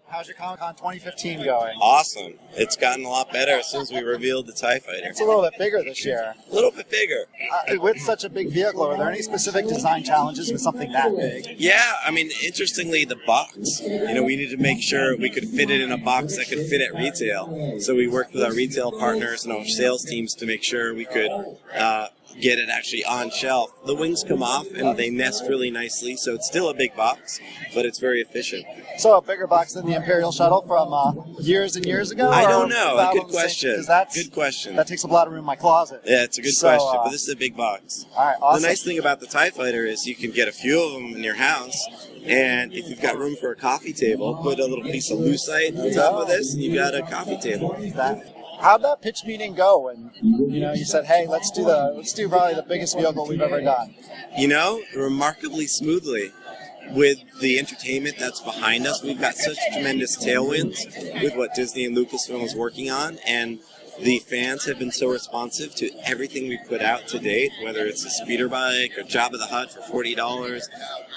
how's your Comic-Con 2015 going? Awesome. It's gotten a lot better since we revealed the TIE Fighter. It's a little bit bigger this year. A little bit bigger. With such a big vehicle, are there any specific design challenges with something that big? Yeah, I mean, interestingly, the box. We needed to make sure we could fit it in a box that could fit at retail. So we worked with our retail partners and our sales teams to make sure we could get it actually on shelf. The wings come off and they nest really nicely, so it's still a big box, but it's very efficient. So a bigger box than the Imperial Shuttle from years and years ago? I don't know. Good question. Good question. That takes up a lot of room in my closet. Yeah, it's a good question, but this is a big box. All right, awesome. The nice thing about the TIE Fighter is you can get a few of them in your house, and if you've got room for a coffee table, put a little piece of lucite on top of this, and you've got a coffee table. How'd that pitch meeting go? And you said, "Hey, let's do probably the biggest vehicle we've ever done." Remarkably smoothly. With the entertainment that's behind us, we've got such tremendous tailwinds with what Disney and Lucasfilm is working on, and the fans have been so responsive to everything we've put out to date, whether it's a speeder bike or Jabba the Hutt for $40.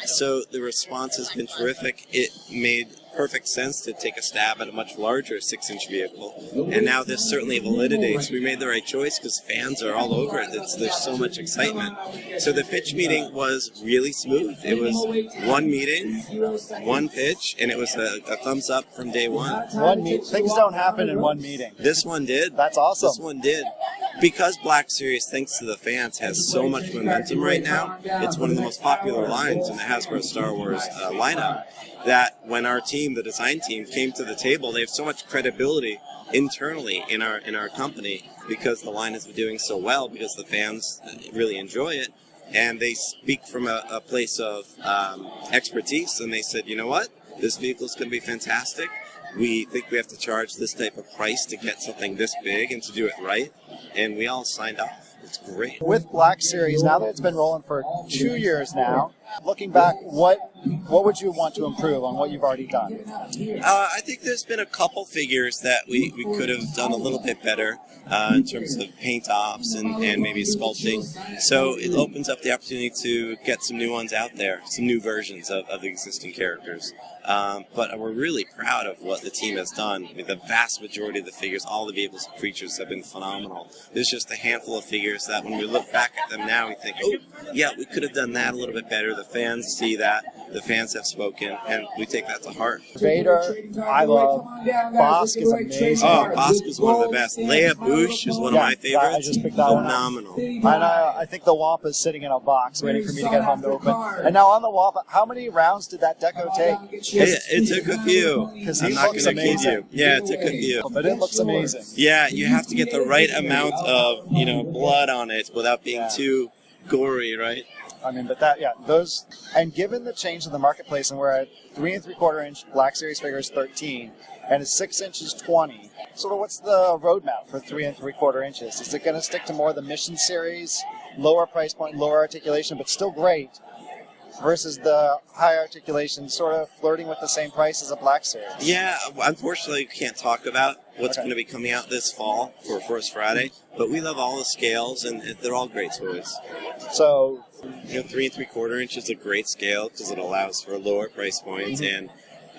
So the response has been terrific. It made perfect sense to take a stab at a much larger 6-inch vehicle, and now this certainly validates we made the right choice because fans are all over it. There's so much excitement. So the pitch meeting was really smooth. It was one meeting, one pitch, and it was a thumbs up from day one. Things don't happen in one meeting. This one did. That's awesome. This one did. Because Black Series, thanks to the fans, has so much momentum right now, it's one of the most popular lines in the Hasbro Star Wars lineup, that when our team, the design team, came to the table, they have so much credibility internally in our company because the line has been doing so well, because the fans really enjoy it, and they speak from a place of expertise, and they said, you know what, this vehicle is going to be fantastic. We think we have to charge this type of price to get something this big and to do it right, and we all signed off. It's great. With Black Series, now that it's been rolling for 2 years now, looking back, what would you want to improve on what you've already done? I think there's been a couple figures that we could have done a little bit better in terms of paint ops and maybe sculpting. So it opens up the opportunity to get some new ones out there, some new versions of the existing characters. But we're really proud of what the team has done. I mean, the vast majority of the figures, all the vehicles and creatures have been phenomenal. There's just a handful of figures that when we look back at them now, we think, oh, yeah, we could have done that a little bit better. The fans see that. The fans have spoken, and we take that to heart. Vader, I love. Bosk is amazing. Oh, Bosk is one of the best. Leia Bouche is one of my favorites. I just picked that Phenomenal. one up. And I think the Wampa is sitting in a box waiting for me to get home to open. And now on the Wampa, how many rounds did that deco take? It took a few. I'm not going to kid you. Yeah, it took a few. But it looks amazing. Yeah, you have to get the right amount of blood on it without being too gory, right? I mean, but those, and given the change in the marketplace, and we're at 3 3/4 inch Black Series figures 13, and it's 6 inches 20. Sort of, what's the roadmap for 3 3/4 inches? Is it going to stick to more of the Mission Series, lower price point, lower articulation, but still great, versus the high articulation, sort of flirting with the same price as a Black Series? Yeah, unfortunately, we can't talk about what's going to be coming out this fall for First Friday, but we love all the scales, and they're all great toys. So, 3 3/4 inch is a great scale because it allows for lower price points and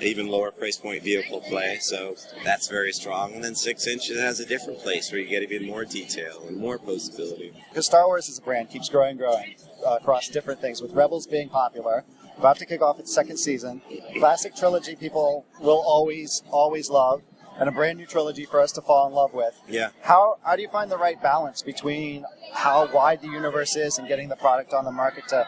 even lower price point vehicle play, so that's very strong. And then 6 inches has a different place where you get even more detail and more posability. Because Star Wars as a brand keeps growing across different things, with Rebels being popular, about to kick off its 2nd season. Classic trilogy people will always love, and a brand new trilogy for us to fall in love with. Yeah. How do you find the right balance between how wide the universe is and getting the product on the market to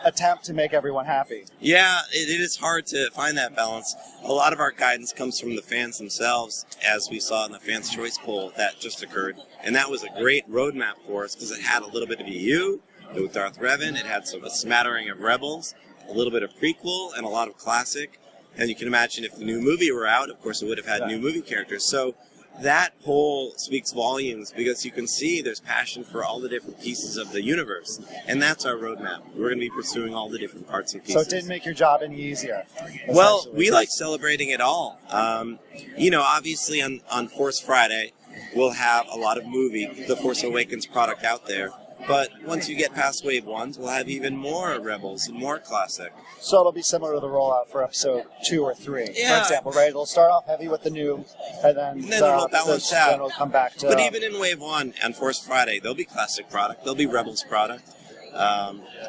attempt to make everyone happy? Yeah, it is hard to find that balance. A lot of our guidance comes from the fans themselves, as we saw in the Fans' Choice poll that just occurred. And that was a great roadmap for us because it had a little bit of EU with Darth Revan, it had a smattering of Rebels, a little bit of prequel, and a lot of classic. And you can imagine if the new movie were out, of course it would have had new movie characters. So that poll speaks volumes because you can see there's passion for all the different pieces of the universe. And that's our roadmap. We're going to be pursuing all the different parts and pieces. So it didn't make your job any easier? Well, we like celebrating it all. Obviously on Force Friday, we'll have a lot of The Force Awakens product out there. But once you get past Wave 1s, we'll have even more Rebels and more Classic. So it'll be similar to the rollout for episode 2 or 3, Yeah. for example, right? It'll start off heavy with the new, and then it'll balance out. Then it'll come back to... But even in Wave 1 on Force Friday, there'll be Classic product, there'll be Rebels product.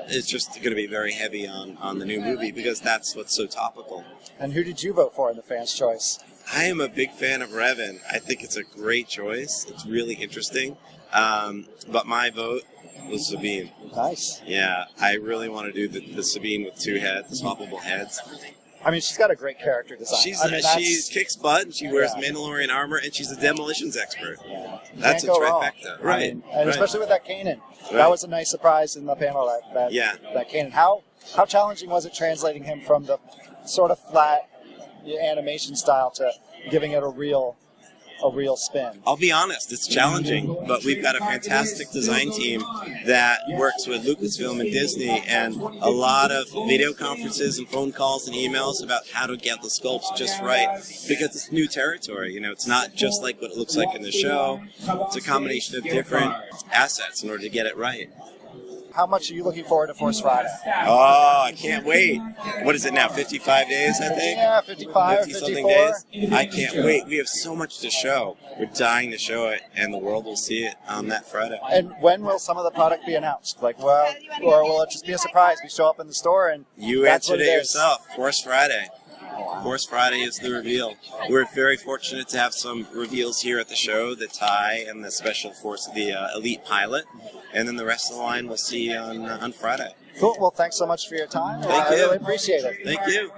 It's just going to be very heavy on the new movie because that's what's so topical. And who did you vote for in the fans' choice? I am a big fan of Revan. I think it's a great choice. It's really interesting. But my vote was Sabine. Nice. Yeah, I really want to do the Sabine with 2 heads, the swappable heads. I mean, she's got a great character design. She kicks butt, and she wears Yeah. Mandalorian armor, and she's a demolitions expert. Yeah. That's a Can't go wrong. trifecta. I Right. mean, and right. especially with that Kanan. Right. That was a nice surprise in the panel, that Kanan. How challenging was it translating him from the sort of flat animation style to giving it a real spin? I'll be honest, it's challenging, but we've got a fantastic design team that works with Lucasfilm and Disney, and a lot of video conferences and phone calls and emails about how to get the sculpts just right, because it's new territory. You know, it's not just like what it looks like in the show. It's a combination of different assets in order to get it right. How much are you looking forward to Force Friday? Oh, I can't wait. What is it now, 55 days, I think? Yeah, 55, 50-something 54. days. I can't wait. We have so much to show. We're dying to show it, and the world will see it on that Friday. And when will some of the product be announced? Or will it just be a surprise? We show up in the store and You that's answered what it is? yourself. Force Friday. Force Friday is the reveal. We're very fortunate to have some reveals here at the show, the TIE and the Special Force, the Elite Pilot, and then the rest of the line we'll see on Friday. Cool. Well, thanks so much for your time. Thank I you. really appreciate it. Thank you.